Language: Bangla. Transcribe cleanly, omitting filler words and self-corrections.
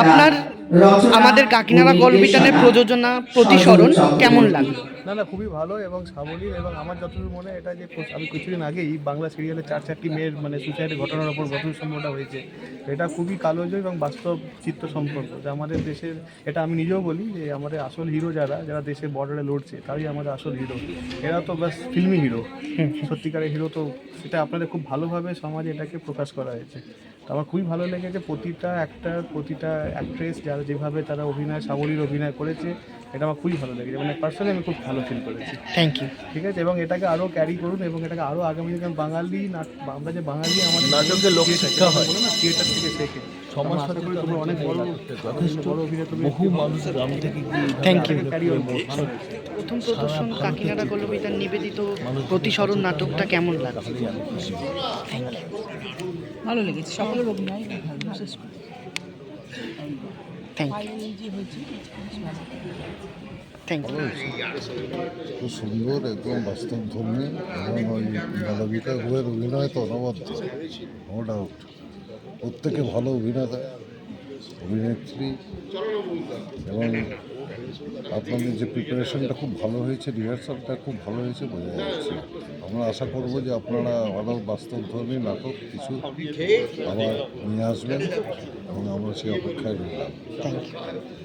আপনার আমাদের কাকিনাড়া গল্পিতানের প্রযোজনা প্রতিসরণ কেমন লাগলো? না, খুবই ভালো এবং সাবলীল, এবং আমার যতদূর মনে হয় এটা যে আমি কিছুদিন আগেই বাংলা সিরিয়ালে 4-4টি মেয়ের সুইসাইডের ঘটনার ওপর গঠনসমূহটা হয়েছে। তো এটা খুবই কালোজয়ী এবং বাস্তব চিত্র সম্পর্ক, যে আমাদের দেশের, এটা আমি নিজেও বলি যে আমাদের আসল হিরো যারা যারা দেশের বর্ডারে লড়ছে তারাই আমাদের আসল হিরো। এরা তো ব্যাস ফিল্মি হিরো, সত্যিকারের হিরো তো সেটা আপনাদের খুব ভালোভাবে সমাজে এটাকে প্রকাশ করা হয়েছে। তো আমার খুবই ভালো লেগেছে প্রতিটা অ্যাক্টার, প্রতিটা অ্যাক্ট্রেস যারা যেভাবে তারা সাবলীল অভিনয় করেছে, এটা আমার খুবই ভালো লেগেছে। মানে পার্সোনালি আমি খুব ভালো ফিল করেছি। Thank you. ঠিক আছে, এবং এটাকে আরও ক্যারি করুন এবং এটাকে আরও আগামী দিনে বাঙালি আমরা যে বাঙালি আমাদের নাটকের লোক শিক্ষা হয়, বলো না, থিয়েটার থেকে শেখে। সমাজ আশা করি তোমরা অনেক বড় অভিনেতা, বহু মানুষ গ্রাম থেকে থ্যাংক ইউ। Carry on. প্রথম প্রদর্শন কাকিনাড়া গল্পিতান নিবেদিত প্রতিসরণ নাটকটা কেমন লাগলো? Thank you. ভালো লেগেছে, সকলের অভিনয় ভালো, বিশেষ করে থ্যাংক ইউ। ফাইনাল যে হয়েছে বেশ ভালো। Thank you. খুব সুন্দর, একদম বাস্তবধর্মী, এবং ওই মালবিকা গুহের অভিনয় তো অনবদ্য, নো ডাউট। প্রত্যেকে ভালো অভিনেতা, অভিনেত্রী, এবং আপনাদের যে প্রিপারেশনটা খুব ভালো হয়েছে, রিহার্সালটা খুব ভালো হয়েছে বোঝা যাচ্ছে। আমরা আশা করব যে আপনারা আরও বাস্তবধর্মী নাটক কিছু আবার নিয়ে আসবেন, এবং আমরা সেই অপেক্ষায় রইলাম। Thank you.